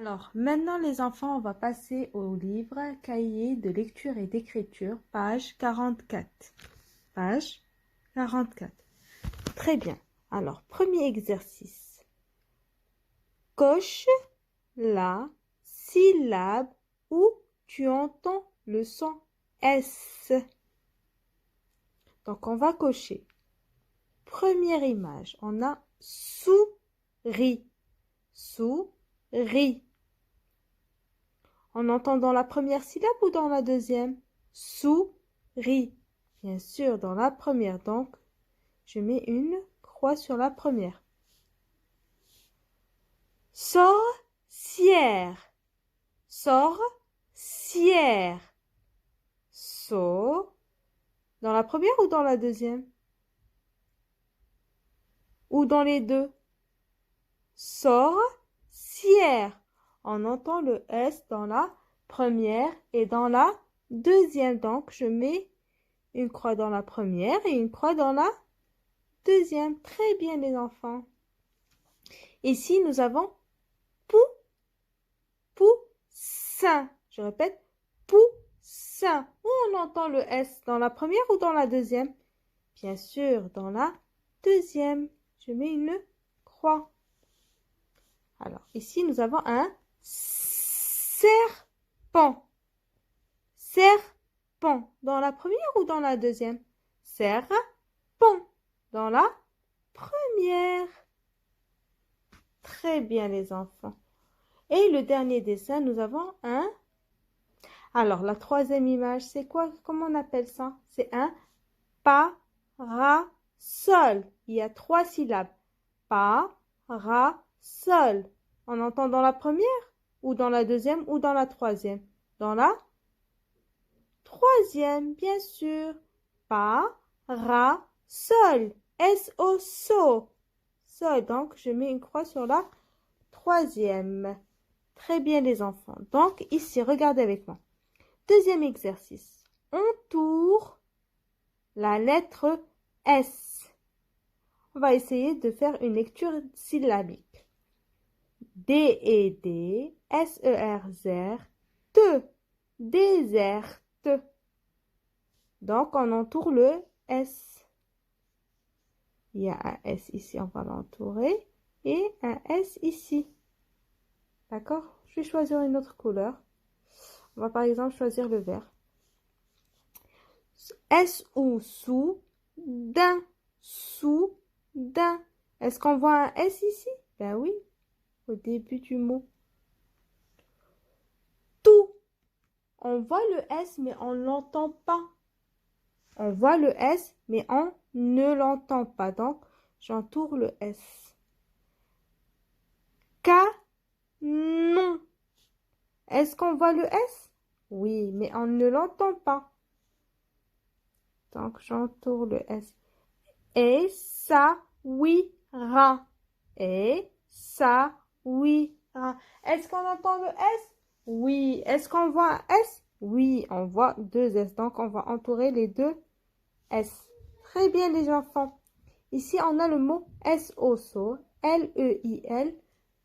Alors, maintenant les enfants, on va passer au livre cahier de lecture et d'écriture, page 44. Page 44. Très bien. Alors, premier exercice. Coche la syllabe où tu entends le son S. Donc, on va cocher. Première image, on a souris. Souris. On entend dans la première syllabe ou dans la deuxième? Souris. Bien sûr, dans la première. Donc, je mets une croix sur la première. Sorcière. Sorcière. So. Dans la première ou dans la deuxième? Ou dans les deux? Sorcière. On entend le S dans la première et dans la deuxième. Donc, je mets une croix dans la première et une croix dans la deuxième. Très bien, les enfants. Ici, nous avons poussin. Je répète, poussin. Où on entend le S? Dans la première ou dans la deuxième? Bien sûr, dans la deuxième. Je mets une croix. Alors, ici, nous avons un serpent. Serpent. Dans la première ou dans la deuxième? Serpent. Dans la première. Très bien, les enfants. Et le dernier dessin, nous avons un... Alors, la troisième image, c'est quoi? Comment on appelle ça? C'est un parasol. Il y a 3 syllabes. Parasol. On entend dans la première ou dans la deuxième ou dans la troisième? Dans la troisième, bien sûr. Parasol. S-O-S-O. Sol. Donc, je mets une croix sur la troisième. Très bien, les enfants. Donc, ici, regardez avec moi. Deuxième exercice. On tourne la lettre S. On va essayer de faire une lecture syllabique. D-E-D, S-E-R-Z, T, déserte. Donc, on entoure le S. Il y a un S ici, on va l'entourer. Et un S ici. D'accord? Je vais choisir une autre couleur. On va par exemple choisir le vert. S ou soudain. Soudain. Est-ce qu'on voit un S ici? Ben oui, au début du mot. Tout. On voit le S, mais on ne l'entend pas. On voit le S, mais on ne l'entend pas. Donc, j'entoure le S. Canon. Est-ce qu'on voit le S? Oui, mais on ne l'entend pas. Donc, j'entoure le S. Et ça, oui, ra. Et ça, oui, ra. Est-ce qu'on entend le S? Oui. Est-ce qu'on voit un S? Oui, on voit 2 S. Donc, on va entourer les 2 S. Très bien, les enfants. Ici, on a le mot S-O-S-O, L-E-I-L,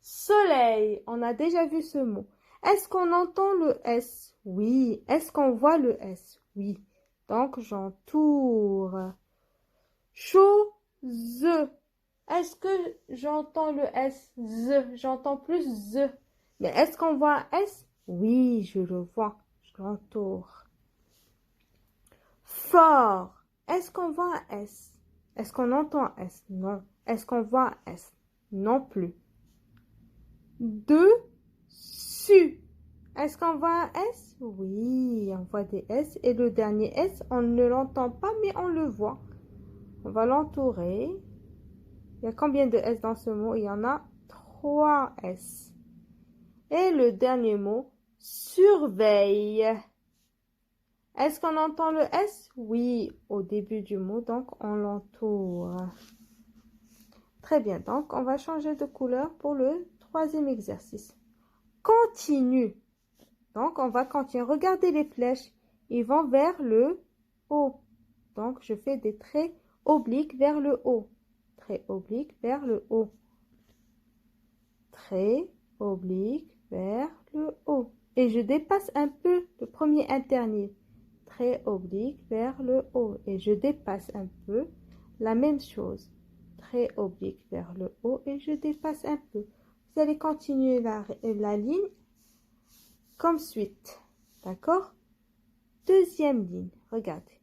soleil. On a déjà vu ce mot. Est-ce qu'on entend le S? Oui. Est-ce qu'on voit le S? Oui. Donc, j'entoure. Chose. Est-ce que j'entends le S? Z. J'entends plus Z. Mais est-ce qu'on voit un S? Oui, je le vois. Je l'entoure. Fort. Est-ce qu'on voit un S? Est-ce qu'on entend un S? Non. Est-ce qu'on voit un S? Non plus. Dessus. Est-ce qu'on voit un S? Oui, on voit des S. Et le dernier S, on ne l'entend pas, mais on le voit. On va l'entourer. Il y a combien de S dans ce mot? Il y en a 3 S. Et le dernier mot, surveille. Est-ce qu'on entend le S? Oui, au début du mot, donc on l'entoure. Très bien, donc on va changer de couleur pour le troisième exercice. Continue. Donc on va continuer. Regardez les flèches, ils vont vers le haut. Donc je fais des traits obliques vers le haut. Trait oblique vers le haut. Trait oblique vers le haut. Et je dépasse un peu le premier interligne. Trait oblique vers le haut. Et je dépasse un peu la même chose. Trait oblique vers le haut et je dépasse un peu. Vous allez continuer la ligne comme suite. D'accord? Deuxième ligne. Regardez.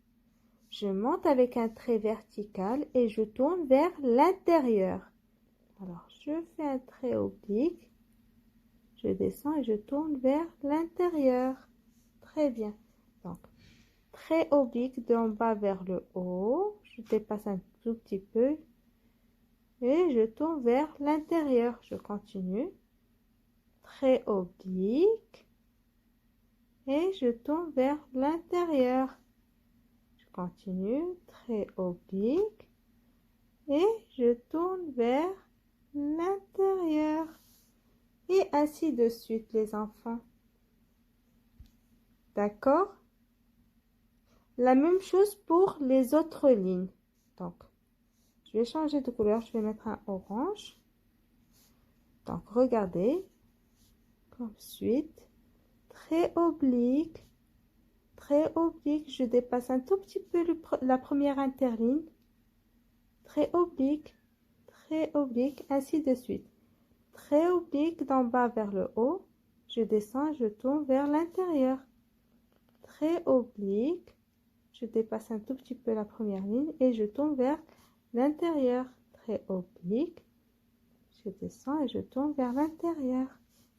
Je monte avec un trait vertical et je tourne vers l'intérieur. Alors, je fais un trait oblique. Je descends et je tourne vers l'intérieur. Très bien. Donc, trait oblique d'en bas vers le haut. Je dépasse un tout petit peu. Et je tourne vers l'intérieur. Je continue. Trait oblique. Et je tourne vers l'intérieur. Je continue. Trait oblique. Et je tourne vers l'intérieur. Et ainsi de suite, les enfants. D'accord? La même chose pour les autres lignes. Donc, je vais changer de couleur. Je vais mettre un orange. Donc, regardez. Comme suite. Trait oblique. Trait oblique. Je dépasse un tout petit peu la première interligne. Trait oblique. Trait oblique. Ainsi de suite. Trait oblique d'en bas vers le haut. Je descends, je tourne vers l'intérieur. Trait oblique. Je dépasse un tout petit peu la première ligne et je tourne vers l'intérieur. Trait oblique. Je descends et je tourne vers l'intérieur.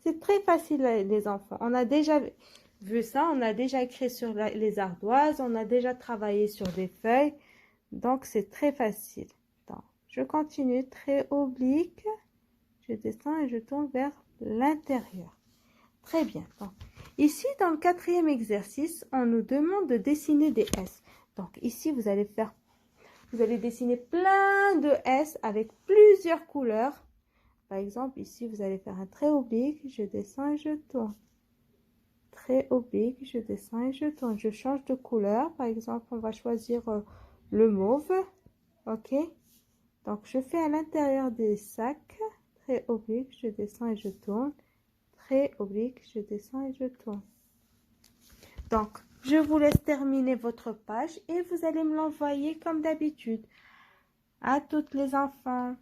C'est très facile, les enfants. On a déjà vu ça, on a déjà écrit sur les ardoises, on a déjà travaillé sur des feuilles. Donc, c'est très facile. Donc, je continue. Trait oblique. Je descends et je tourne vers l'intérieur. Très bien. Donc, ici, dans le quatrième exercice, on nous demande de dessiner des S. Donc, ici, vous allez dessiner plein de S avec plusieurs couleurs. Par exemple, ici, vous allez faire un trait oblique. Je descends et je tourne. Trait oblique. Je descends et je tourne. Je change de couleur. Par exemple, on va choisir le mauve. OK? Donc, je fais à l'intérieur des sacs. Trait oblique, je descends et je tourne. Trait oblique, je descends et je tourne. Donc, je vous laisse terminer votre page et vous allez me l'envoyer comme d'habitude. À toutes les enfants.